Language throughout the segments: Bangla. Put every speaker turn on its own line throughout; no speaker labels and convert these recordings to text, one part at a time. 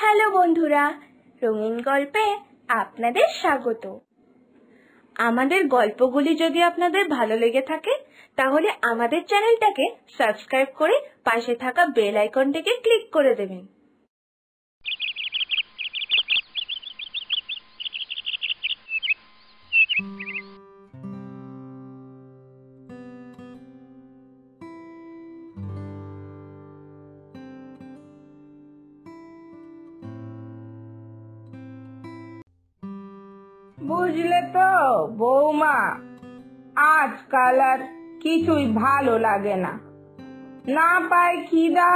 হ্যালো বন্ধুরা, রঙিন গল্পে আপনাদের স্বাগত। আমাদের গল্পগুলি যদি আপনাদের ভালো লেগে থাকে তাহলে আমাদের চ্যানেলটাকে সাবস্ক্রাইব করে পাশে থাকা বেল আইকনটিকে ক্লিক করে দেবেন।
বুঝলে তো বৌমা, আজকাল আর কিছুই ভালো লাগে না। না পায় খিদা,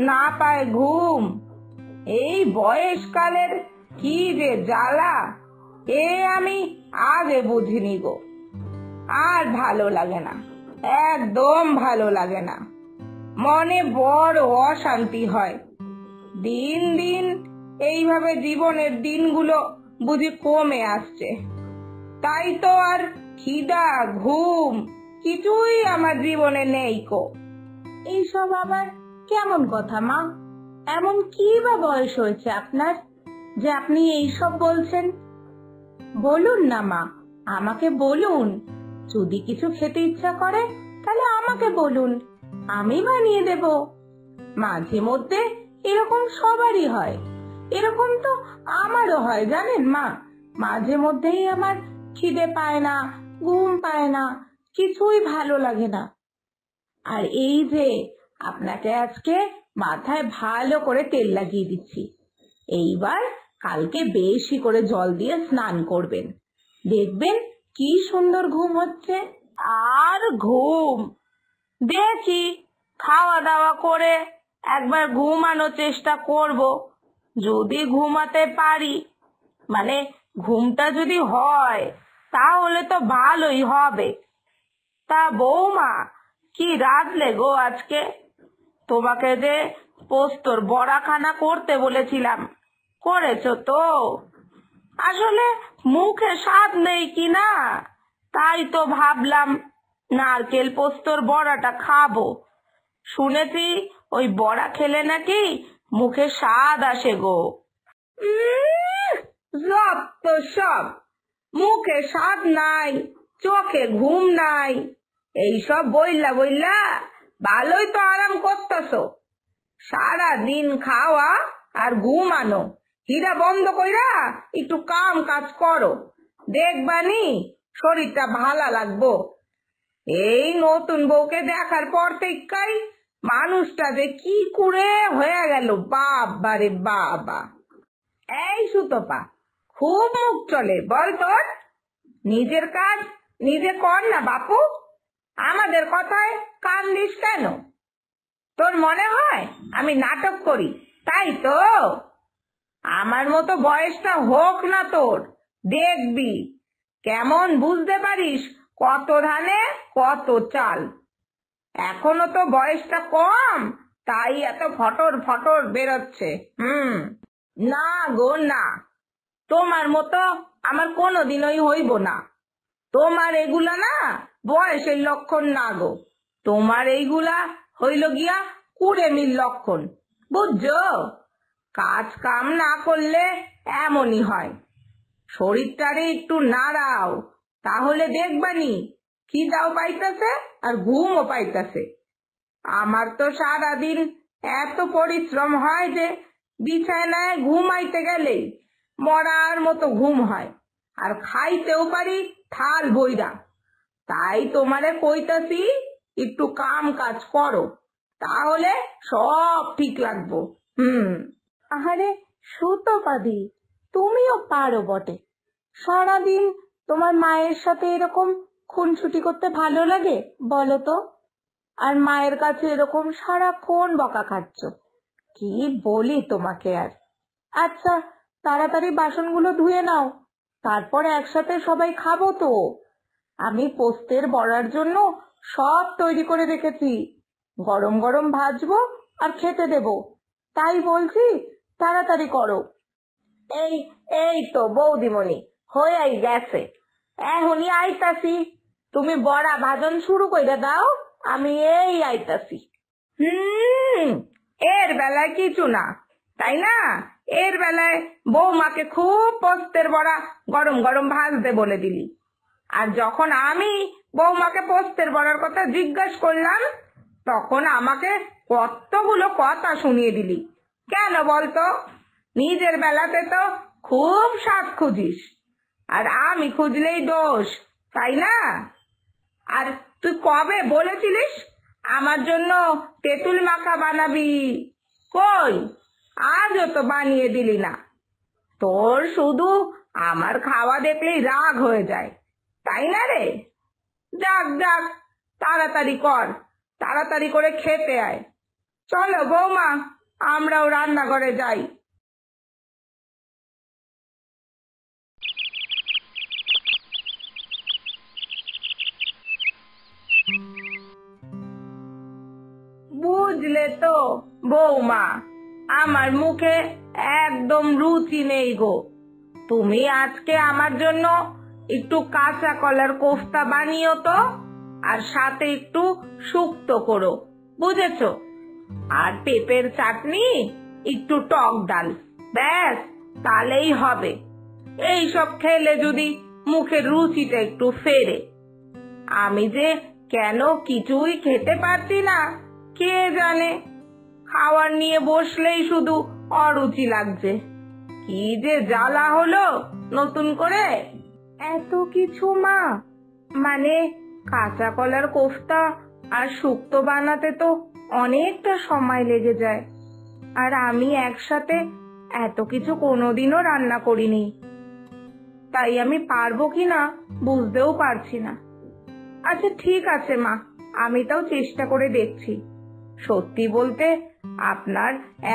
না পায় ঘুম। এই বয়সকালের কি যে জ্বালা, এ আমি আগে বুঝিনি গো। আর ভালো লাগে না, একদম ভালো লাগে না। মনে বড় অশান্তি হয়। দিন দিন এইভাবে জীবনের দিনগুলো বুঝি কমে আসছে। তাই তো আর খিদা ঘুম কিছুই আমার জীবনে নেই কো।
এইসব আবার কেমন কথা মা? এমন কি বা বয়স হয়েছে আপনার যে আপনি এইসব বলছেন? বলুন না মা, আমাকে বলুন। যদি কিছু খেতে ইচ্ছা করে তাহলে আমাকে বলুন, আমি বানিয়ে দেব। মাঝে মধ্যে এরকম সবারই হয়, এরকম তো আমারও হয় জানেন মা। মাঝে মধ্যেই আমার খিদে পায় না, ঘুম পায় না, কিছুই ভালো লাগে না। আর এই যে আপনাকে আজকে মাথায় ভালো করে তেল লাগিয়ে দিচ্ছি, এইবার কালকে বেশি করে জল দিয়ে স্নান করবেন, দেখবেন কি সুন্দর ঘুম হচ্ছে।
আর ঘুম দেখি, খাওয়া দাওয়া করে একবার ঘুমানোর চেষ্টা করব। যদি ঘুমাতে পারি, মানে ঘুমটা যদি হয় তাহলে তো ভালোই হবে। তা বৌমা, কি রাঁধলে গো আজকে? তোমাকে যে পোস্তর বড়াখানা করতে বলেছিলাম, করেছো তো? আসলে মুখে স্বাদ নেই কি না, তাই তো ভাবলাম নারকেল পোস্তর বড়াটা খাবো। শুনেছি ওই বড়া খেলে নাকি মুখে স্বাদ আসে গো। যত সব, মুখে স্বাদ নাই, চোখে ঘুম নাই, এইসব বইলা বইলা ভালোই তো আরাম করতেছো। সারা দিন খাওয়া আর ঘুমানো, হীরা বন্ধ কইরা একটু কাম কাজ করো, দেখবানি শরীরটা ভালো লাগবো। এই নতুন বউকে দেখার পর থেকেই মানুষটা যে কি করে হয়ে গেল, বাবা রে বাবা। এই সুতপা, খুব মুখ চলে বল তোর। নিজের কাজ নিজে কর না বাপু, আমাদের কথায় কান দিস কেন? তোর মনে হয় আমি নাটক করি, তাই তো? আমার মতো বয়সটা হোক না তোর, দেখবি কেমন বুঝতে পারিস কত ধানে কত চাল। এখনো তো বয়সটা কম, তাই এত ফটর ফটর বেরোচ্ছে। না গো না, তোমার মতো আমার কোনোদিনই হইব না। তোমার এগুলা না বয়সের লক্ষণ না গো, তোমার এইগুলা হইল গিয়া কুড়েমির লক্ষণ, বুঝছো? কাজ কাম না করলে এমনই হয়। শরীরটারে একটু নাড়াও, তাহলে দেখবানি খিদাও পাইতাছে আর ঘুমও পাইতাছে। আমার তো সারাদিন এত পরিশ্রম হয় যে বিছানায় ঘুমাইতে গেলেই মরার মতো ঘুম হয়, আর খাইতেও পারি থাল বইরা। তাই তোমারে কইতাছি একটু কাম কাজ করো, তাহলে সব ঠিক লাগবো।
আহারে সুতপাদি, তুমিও পারো বটে। সারাদিন তোমার মায়ের সাথে এরকম খুনসুটি করতে ভালো লাগে বলো তো? আর মায়ের কাছে এরকম সারাক্ষণ বকা খাচ্ছ, কি বলি তোমাকে আর। আচ্ছা, তাড়াতাড়ি বাসনগুলো ধুয়ে নাও, তারপরে একসাথে সবাই খাবো তো। আমি পোস্তের বড়ার জন্য সব তৈরি করে রেখেছি, গরম গরম ভাজবো আর খেতে দেবো। তাই বলছি, তাড়াতাড়ি করো।
এই এই তো বৌদিমণি, হয়েই গেছে, এখনই আইতাছি। তুমি বড়া ভাজন শুরু কইরা দাও, আমি এই আইতাছি। এর বেলায় কিছু না, তাই না? এর বেলায় বৌমাকে খুব পোস্তের বড়া গরম গরম ভাজতে বলে দিলি, আর যখন আমি বৌমাকে পোস্তের বড়ার কথা জিজ্ঞাসা করলাম তখন আমাকে কতগুলো কথা শুনিয়ে দিলি। কেন বলতো? নিজের বেলাতে তো খুব স্বাদ খুঁজিস, আর আমি খুঁজলেই দোষ, তাই না? আর তুই কবে বলেছিলিস আমার জন্য তেঁতুল মাখা বানাবি? কই, আজও তো বানিয়ে দিলি না। তোর শুধু আমার খাওয়া দেখলেই রাগ হয়ে যায়, তাই না রে? যাক যাক, তাড়াতাড়ি কর, তাড়াতাড়ি করে খেতে আয়। চলো বৌমা, আমরাও রান্নাঘরে যাই। বুঝলে তো বৌমা, আমার মুখে একদম রুচি নেই গো। তুমি আজকে আমার জন্য একটু কাঁচা কলার কোফতা বানিও তো, আর সাথে একটু শুক্তো করো, বুঝেছো? আর পেঁপের চাটনি, একটু টক ডাল, ব্যাস তাহলেই হবে। এইসব খেলে যদি মুখের রুচিটা একটু ফেরে। আমি যে কেন কিছুই খেতে পারছি না কে জানে। খাবার নিয়ে বসলেই শুধু অরুচি লাগছে। কি যে জ্বালা হলো নতুন করে। এত কিছু মা, মানে কাঁচা কলার কোফতা আর শুক্তো বানাতে তো অনেকটা সময় লেগে যায়, আর আমি একসাথে এত কিছু কোনোদিনও রান্না করিনি, তাই আমি পারবো কিনা বুঝতেও পারছি না। আচ্ছা ঠিক আছে মা, আমি তাও চেষ্টা করে দেখছি। সত্যি বলতে আপনার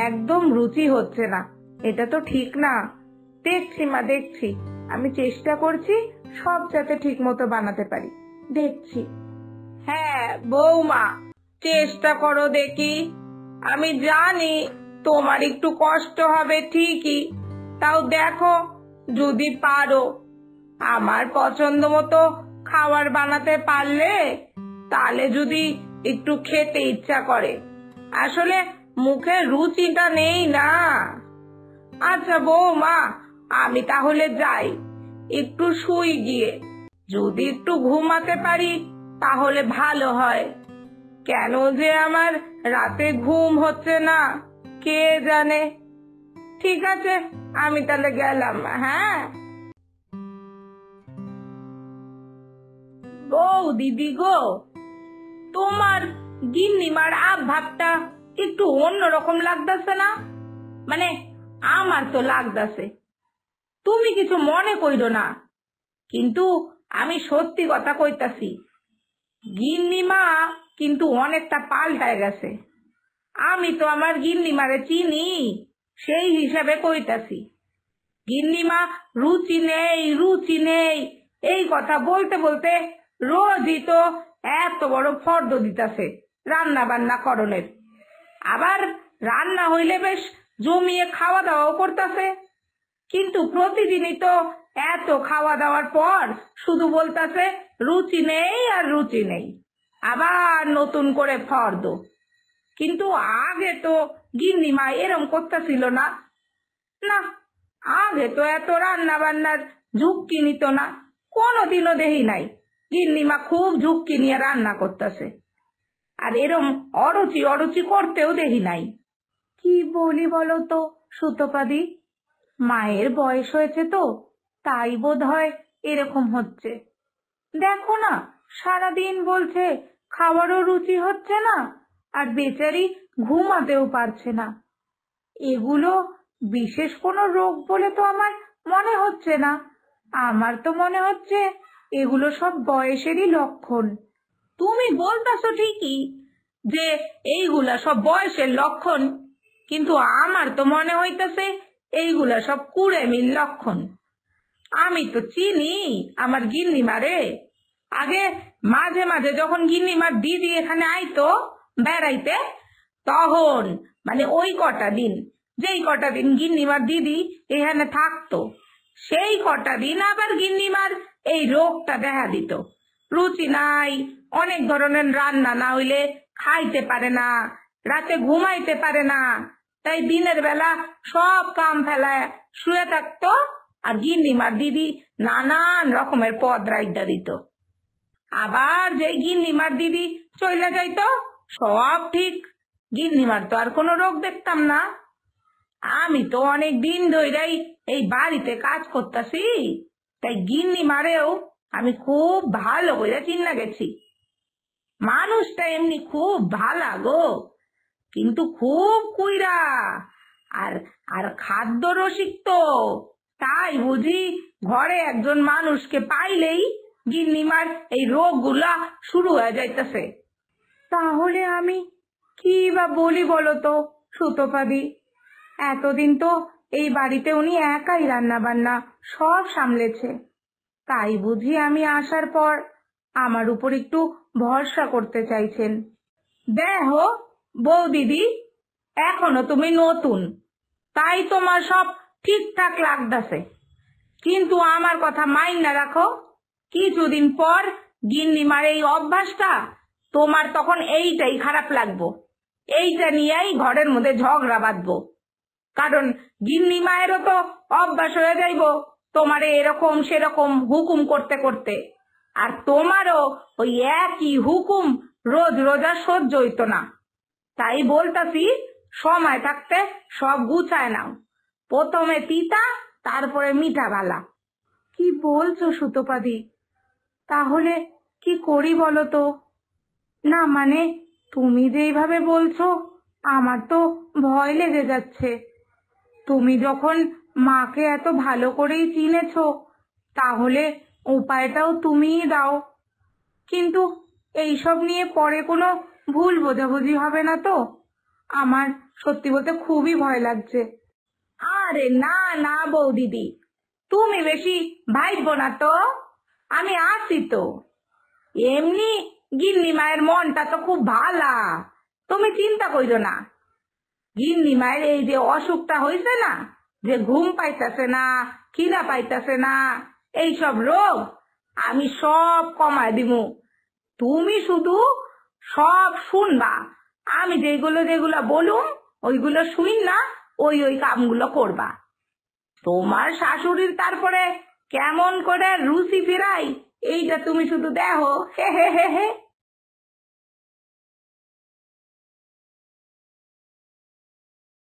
একদম রুচি হচ্ছে না, এটা তো ঠিক না। দেখছি মা, দেখছি, আমি চেষ্টা করছি সব যাতে ঠিক মতো বানাতে পারি, দেখছি। হ্যাঁ বৌমা, চেষ্টা করো দেখি। আমি জানি তোমার একটু কষ্ট হবে ঠিকই, তাও দেখো যদি পারো। আমার পছন্দ মতো খাবার বানাতে পারলে তাহলে যদি একটু খেতে ইচ্ছা করে। আসলে মুখে রুচিটা নেই না। আচ্ছা বৌমা, আমি তাহলে যাই, একটু শুই গিয়ে। যদি একটু ঘুমাতে পারি তাহলে ভালো হয়। কেন যে আমার রাতে ঘুম হচ্ছে না কে জানে। ঠিক আছে, আমি তাহলে গেলাম। হ্যাঁ বউ দিদি গো, তোমার গিন্নিমার ভাবটা একটু অন্যরকম লাগতেছে না? মানে আমার তো লাগতেছে, তুমি কিছু মনে কইরো না, কিন্তু আমি সত্যি কথা কইতাছি। গিন্নিমা কিন্তু অনেকটা পাল্টায় গেছে। আমি তো আমার গিন্নিমারে চিনি, সেই হিসাবে কইতাছি। গিন্নিমা রুচি নেই, রুচি নেই এই কথা বলতে বলতে রোজই তো এত বড় ফর্দ দিতাছে রান্না বান্না করণের। আবার রান্না হইলে বেশ জমিয়ে খাওয়া দাওয়াও করতেছে, কিন্তু প্রতিদিনই তো এত খাওয়া দাওয়ার পর শুধু বলতাছে রুচি নেই আর রুচি নেই, আবার নতুন করে ফর্দ। কিন্তু আগে তো গিন্নিমা এরম করতেছিল না। না, আগে তো এত রান্না বান্নার ঝুঁকি নিত না, কোনোদিনও দেখি নাই গিন্নিমা খুব ঝুঁকি নিয়ে রান্না করতেছে। আর এরম অরুচি অরুচি করতেও দেখি নাই। কি বলি বলো তো সুতপাদি, মায়ের বয়স হয়েছে তো, তাই বোধ হয় এরকম হচ্ছে। দেখো না, সারাদিন বলছে খাবারও রুচি হচ্ছে না, আর বেচারি ঘুমাতেও পারছে না। এগুলো বিশেষ কোনো রোগ বলে তো আমার মনে হচ্ছে না। আমার তো মনে হচ্ছে এগুলো সব বয়সেরই লক্ষণ। তুমি বলতেছো ঠিকই যে এইগুলা সব বয়সের লক্ষণ, কিন্তু আমার তো মনে হইতেছে এইগুলা সব কুড়েমির লক্ষণ। আমি তো চিনি আমার গিন্নিমারে। আগে মাঝে মাঝে যখন গিন্নিমার দিদি এখানে আইতো বেড়াইতে, তখন মানে ওই কটা দিন, যেই কটা দিন গিন্নিমার দিদি এখানে থাকতো, সেই কটা দিন আবার গিন্নিমার এই রোগটা দেখা দিত। রুচি নাই, অনেক ধরনের রান্না না হইলে খাইতে পারে না, রাতে ঘুমাইতে পারে না, তাই দিনের বেলা সব কাম ফেলায় শুয়ে থাকতো, আর গিন্নিমার দিদি নানান রকমের পদ রাইডা দিত। আবার যে গিন্নিমার দিদি চইলা যাইতো সব ঠিক। গিন্নিমার তো আর কোনো রোগ দেখতাম না। আমি তো অনেক দিন ধরেই এই বাড়িতে কাজ করতেছি, তাই গিন্নিমারেও আমি খুব ভালো করে চিন্না গেছি। মানুষটা এমনি খুব ভালা গো, কিন্তু খুব কুইরা, আর আর খাদ্য রসিক তো। তাই বুঝি ঘরে একজন মানুষকে পাইলেই গিন্নিমার এই রোগগুলা শুরু হয়ে যাইতেছে। তাহলে আমি কি বা বলি বলো তো সুতপাদি? এতদিন তো এই বাড়িতে উনি একাই রান্না বান্না সব সামলেছে, তাই বুঝি আমি আসার পর আমার উপর একটু ভরসা করতে চাইছেন। দেখো বউ দিদি, এখনো তুমি নতুন, তাই তোমার সব ঠিকঠাক লাগতাছে, কিন্তু আমার কথা মাইন্না রাখো, কিছুদিন পর গিন্নিমার এই অভ্যাসটা তোমার তখন এইটাই খারাপ লাগবো, এইটা নিয়েই ঘরের মধ্যে ঝগড়া বাঁধবো। কারণ গিন্নি মায়েরও তো অভ্যাস হয়ে যাইব তোমারে এরকম সেরকম হুকুম করতে করতে, আর তোমারও ওই একই হুকুম রোজ রোজ আর সহ্য হইতো না। তাই বলতাছি, সময় থাকতে সব গুছায় নাও, প্রথমে তিতা তারপরে মিঠা বালা। কি বলছো সুতোপাদি? তাহলে কি করি বলো তো? না মানে তুমি যেইভাবে বলছো আমার তো ভয় লেগে যাচ্ছে। তুমি যখন মাকে এত ভালো করেই চিনেছো, তাহলে উপায়টাও তুমিই দাও। কিন্তু এইসব নিয়ে পরে কোনো ভুল বোঝাবুঝি হবে না তো? আমার সত্যি বলতে খুবই ভয় লাগছে। আরে না না বৌদিদি, তুমি বেশি ভাইবো না তো, আমি আছি তো। এমনি গিন্নি মায়ের মনটা তো খুব ভালা, তুমি চিন্তা কইরো না। গিন্নি মায়ের এই যে অসুখটা হয়েছে না, যে ঘুম পাইতাছে না, খিদা পাইতাছে না, এইসব রোগ আমি সব কমায় দিমু। তুমি শুধু সব শুনবা, আমি যেগুলো যেগুলো বলুম ওইগুলো শুন না, ওই ওই কামগুলো করবা। তোমার শাশুড়ির তারপরে কেমন করে রুচি ফিরাই এইটা তুমি শুধু দেখো। হে হে হে হে।